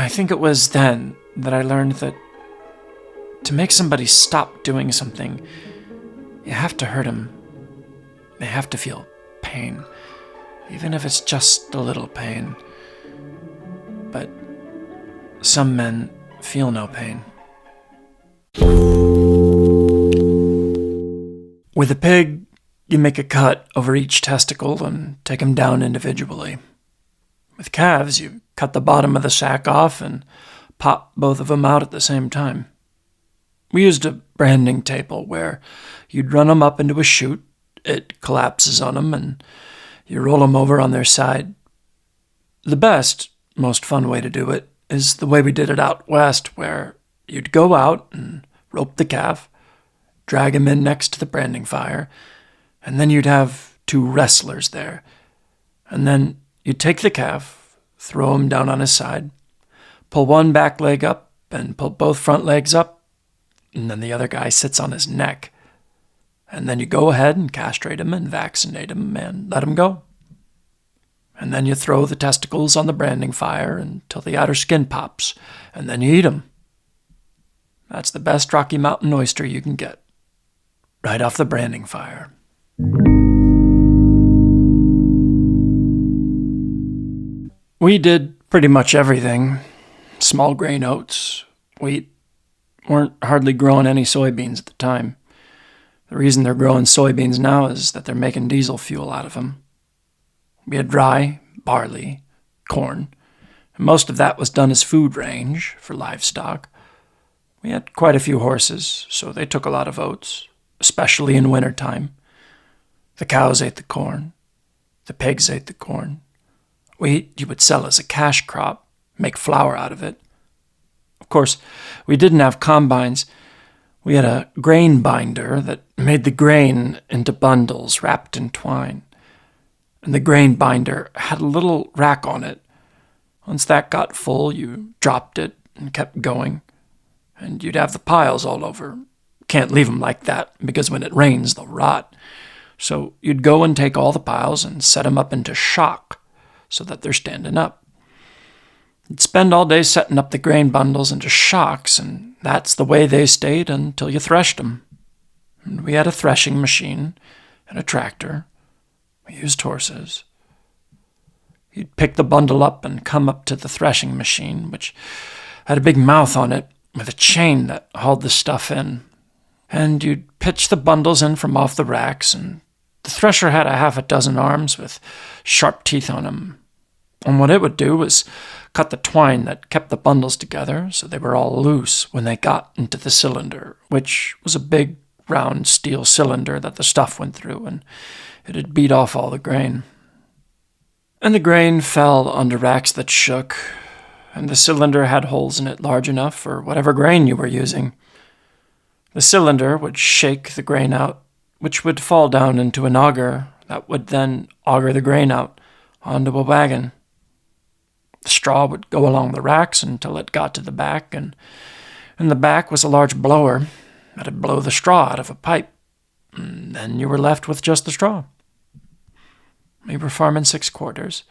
I think it was then that I learned that to make somebody stop doing something, you have to hurt them. They have to feel pain, even if it's just a little pain. But some men feel no pain. With a pig, you make a cut over each testicle and take them down individually. With calves, you cut the bottom of the sack off and pop both of them out at the same time. We used a branding table where you'd run them up into a chute, it collapses on them, and you roll them over on their side. The best, most fun way to do it is the way we did it out west, where you'd go out and rope the calf, drag him in next to the branding fire, and then you'd have two wrestlers there. And then you'd take the calf, throw him down on his side, pull one back leg up and pull both front legs up, and then the other guy sits on his neck. And then you go ahead and castrate him and vaccinate him and let him go. And then you throw the testicles on the branding fire until the outer skin pops, and then you eat them. That's the best Rocky Mountain oyster you can get, right off the branding fire. We did pretty much everything. Small grain oats, wheat. Weren't hardly growing any soybeans at the time. The reason they're growing soybeans now is that they're making diesel fuel out of them. We had rye, barley, corn, and most of that was done as food range for livestock. We had quite a few horses, so they took a lot of oats, especially in wintertime. The cows ate the corn. The pigs ate the corn. Wheat you would sell as a cash crop, make flour out of it. Of course, we didn't have combines. We had a grain binder that made the grain into bundles wrapped in twine. And the grain binder had a little rack on it. Once that got full, you dropped it and kept going. And you'd have the piles all over. Can't leave them like that, because when it rains, they'll rot. So you'd go and take all the piles and set them up into shock so that they're standing up. You'd spend all day setting up the grain bundles into shocks, and that's the way they stayed until you threshed them. And we had a threshing machine and a tractor. We used horses. You'd pick the bundle up and come up to the threshing machine, which had a big mouth on it with a chain that hauled the stuff in. And you'd pitch the bundles in from off the racks, and the thresher had a half a dozen arms with sharp teeth on them. And what it would do was cut the twine that kept the bundles together so they were all loose when they got into the cylinder, which was a big, round steel cylinder that the stuff went through, and it'd beat off all the grain. And the grain fell onto racks that shook, and the cylinder had holes in it large enough for whatever grain you were using. The cylinder would shake the grain out, which would fall down into an auger that would then auger the grain out onto a wagon. The straw would go along the racks until it got to the back, and in the back was a large blower that'd blow the straw out of a pipe, and then you were left with just the straw. We were farming 6 quarters.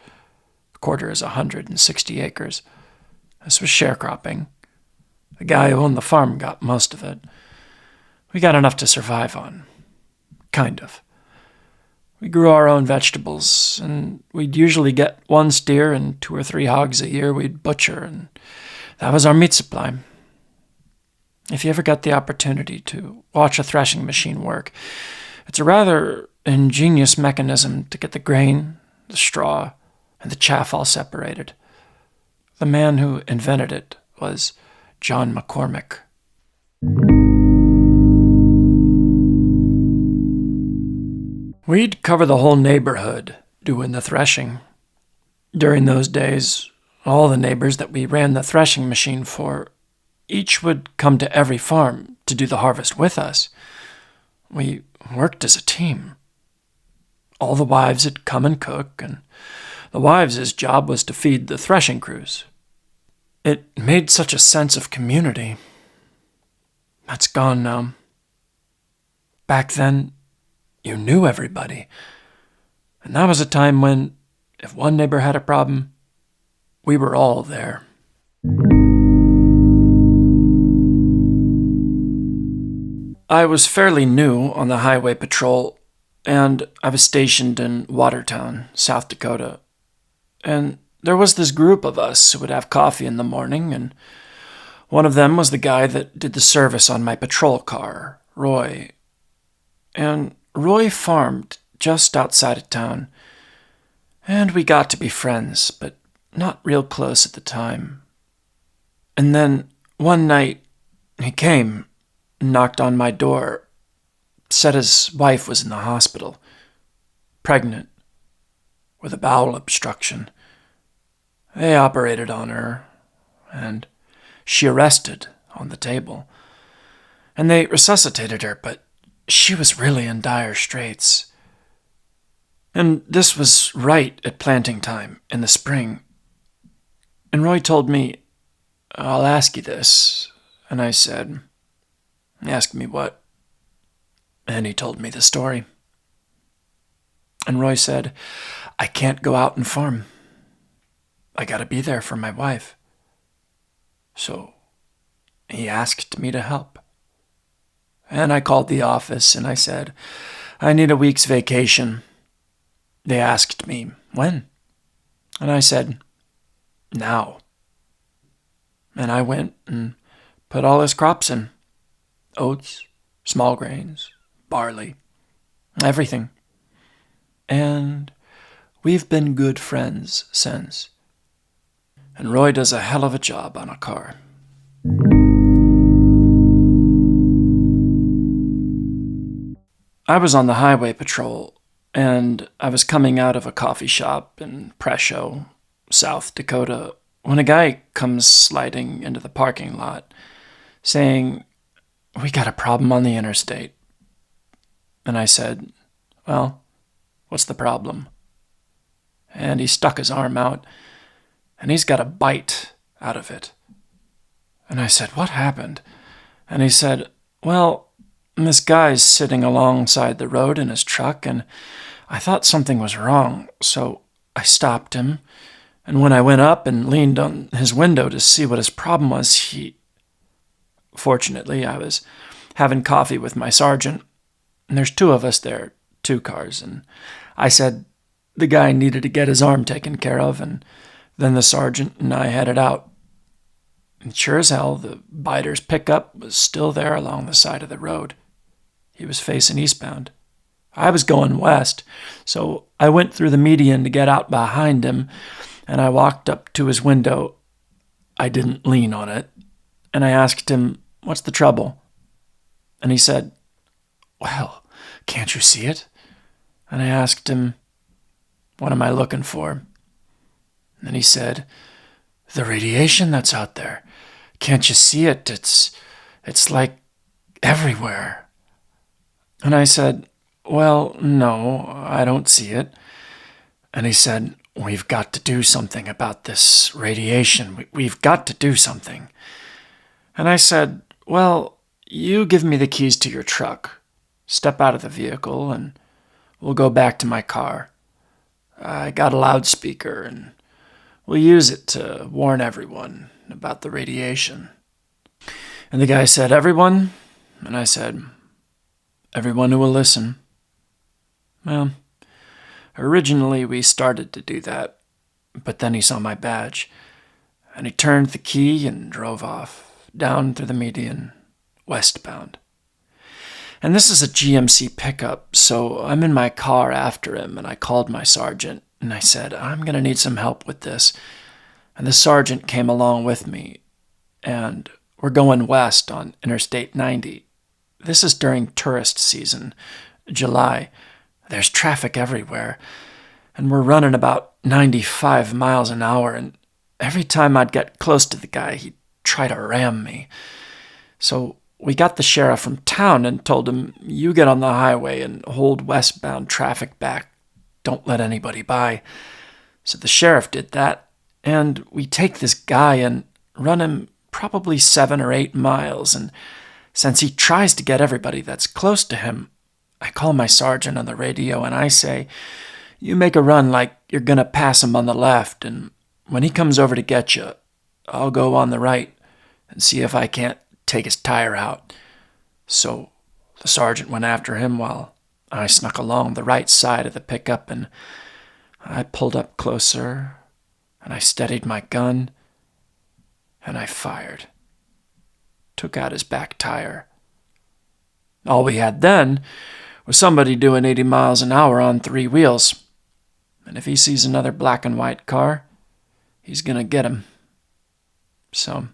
A quarter is 160 acres. This was sharecropping. The guy who owned the farm got most of it. We got enough to survive on. Kind of. We grew our own vegetables, and we'd usually get 1 steer and 2 or 3 hogs a year we'd butcher, and that was our meat supply. If you ever got the opportunity to watch a threshing machine work, it's a rather ingenious mechanism to get the grain, the straw, and the chaff all separated. The man who invented it was John McCormick. We'd cover the whole neighborhood doing the threshing. During those days, all the neighbors that we ran the threshing machine for, each would come to every farm to do the harvest with us. We worked as a team. All the wives would come and cook, and the wives' job was to feed the threshing crews. It made such a sense of community. That's gone now. Back then, you knew everybody. And that was a time when, if one neighbor had a problem, we were all there. I was fairly new on the highway patrol, and I was stationed in Watertown, South Dakota. And there was this group of us who would have coffee in the morning, and one of them was the guy that did the service on my patrol car, Roy. And Roy farmed just outside of town, and we got to be friends, but not real close at the time. And then one night, he came, knocked on my door, said his wife was in the hospital, pregnant, with a bowel obstruction. They operated on her, and she arrested on the table. And they resuscitated her, but she was really in dire straits. And this was right at planting time in the spring. And Roy told me, "I'll ask you this." And I said, "Ask me what?" And he told me the story. And Roy said, "I can't go out and farm. I gotta be there for my wife." So he asked me to help. And I called the office and I said, "I need a week's vacation." They asked me, "When?" And I said, "Now." And I went and put all his crops in. Oats, small grains, barley, everything. And we've been good friends since. And Roy does a hell of a job on a car. I was on the highway patrol, and I was coming out of a coffee shop in Presho, South Dakota, when a guy comes sliding into the parking lot, saying, "We got a problem on the interstate." And I said, "Well, what's the problem?" And he stuck his arm out, and he's got a bite out of it. And I said, "What happened?" And he said, "Well, this guy's sitting alongside the road in his truck, and I thought something was wrong, so I stopped him. And when I went up and leaned on his window to see what his problem was, Fortunately, I was having coffee with my sergeant, and there's two of us there, 2 cars, and I said the guy needed to get his arm taken care of, and then the sergeant and I headed out. And sure as hell, the biter's pickup was still there along the side of the road. He was facing eastbound. I was going west, so I went through the median to get out behind him, and I walked up to his window. I didn't lean on it, and I asked him, "What's the trouble?" And he said, "Well, can't you see it?" And I asked him, "What am I looking for?" And he said, "The radiation that's out there. Can't you see it? It's like everywhere." And I said, "Well, no, I don't see it." And he said, "We've got to do something about this radiation. We've got to do something." And I said, "Well, you give me the keys to your truck. Step out of the vehicle and we'll go back to my car. I got a loudspeaker and we'll use it to warn everyone about the radiation." And the guy said, "Everyone?" And I said, "Everyone who will listen." Well, originally we started to do that, but then he saw my badge, and he turned the key and drove off, down through the median, westbound. And this is a GMC pickup, so I'm in my car after him, and I called my sergeant, and I said, "I'm going to need some help with this." And the sergeant came along with me, and we're going west on Interstate 90. This is during tourist season, July. There's traffic everywhere, and we're running about 95 miles an hour, and every time I'd get close to the guy, he'd try to ram me. So we got the sheriff from town and told him, "You get on the highway and hold westbound traffic back. Don't let anybody by." So the sheriff did that, and we take this guy and run him probably 7 or 8 miles, and since he tries to get everybody that's close to him, I call my sergeant on the radio and I say, "You make a run like you're going to pass him on the left, and when he comes over to get you, I'll go on the right and see if I can't take his tire out. So the sergeant went after him while I snuck along the right side of the pickup, and I pulled up closer, and I steadied my gun, and I fired. Took out his back tire. All we had then was somebody doing 80 miles an hour on 3 wheels. And if he sees another black and white car, he's gonna get him. So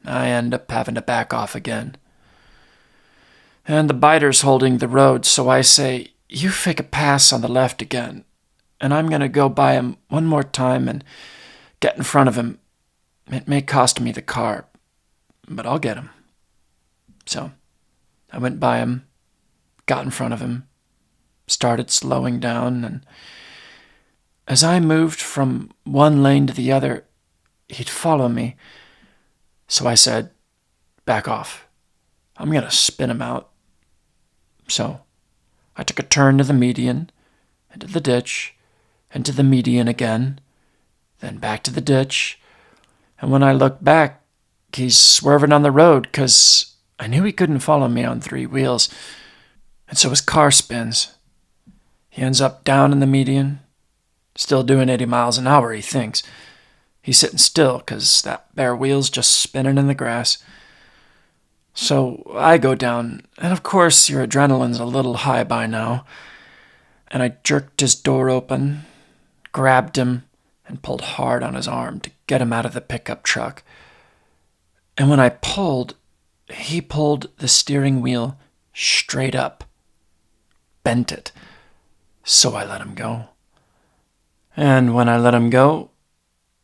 I end up having to back off again. And the biter's holding the road, so I say, you fake a pass on the left again, and I'm gonna go by him one more time and get in front of him. It may cost me the car, but I'll get him. So I went by him, got in front of him, started slowing down, and as I moved from one lane to the other, he'd follow me. So I said, back off. I'm going to spin him out. So I took a turn to the median, into the ditch, into the median again, then back to the ditch. And when I looked back, he's swerving on the road because I knew he couldn't follow me on 3 wheels. And so his car spins. He ends up down in the median, still doing 80 miles an hour, he thinks. He's sitting still because that bare wheel's just spinning in the grass. So I go down, and of course your adrenaline's a little high by now. And I jerked his door open, grabbed him, and pulled hard on his arm to get him out of the pickup truck. And when I pulled, he pulled the steering wheel straight up, bent it. So I let him go. And when I let him go,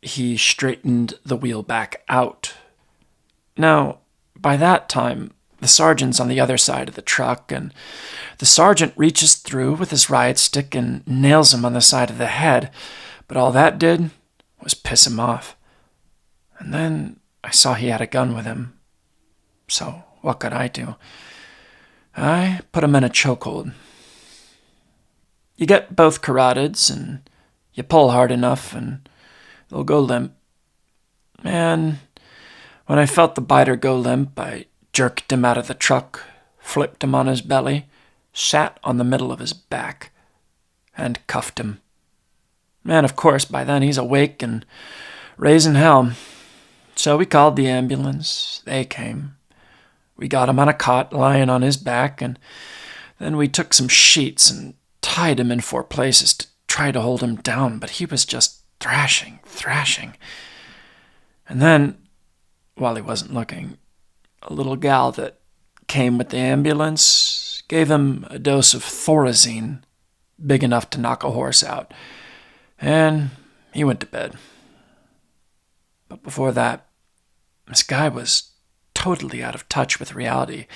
he straightened the wheel back out. Now, by that time, the sergeant's on the other side of the truck, and the sergeant reaches through with his riot stick and nails him on the side of the head, but all that did was piss him off. And then I saw he had a gun with him. So what could I do? I put him in a chokehold. You get both carotids, and you pull hard enough, and they'll go limp. And when I felt the biter go limp, I jerked him out of the truck, flipped him on his belly, sat on the middle of his back, and cuffed him. And of course, by then he's awake and raising hell. So we called the ambulance. They came. We got him on a cot lying on his back, and then we took some sheets and tied him in 4 places to try to hold him down, but he was just thrashing. And then, while he wasn't looking, a little gal that came with the ambulance gave him a dose of Thorazine, big enough to knock a horse out, and he went to bed. But before that, this guy was totally out of touch with reality.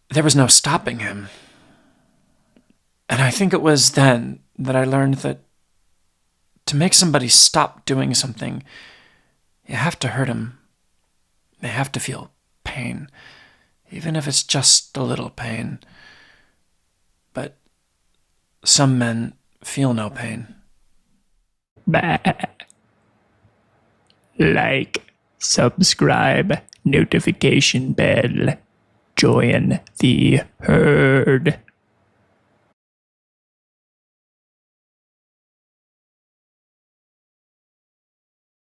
There was no stopping him. And I think it was then that I learned that to make somebody stop doing something, you have to hurt them. They have to feel pain, even if it's just a little pain. But some men feel no pain. Bah. Like, subscribe, notification bell, join the herd.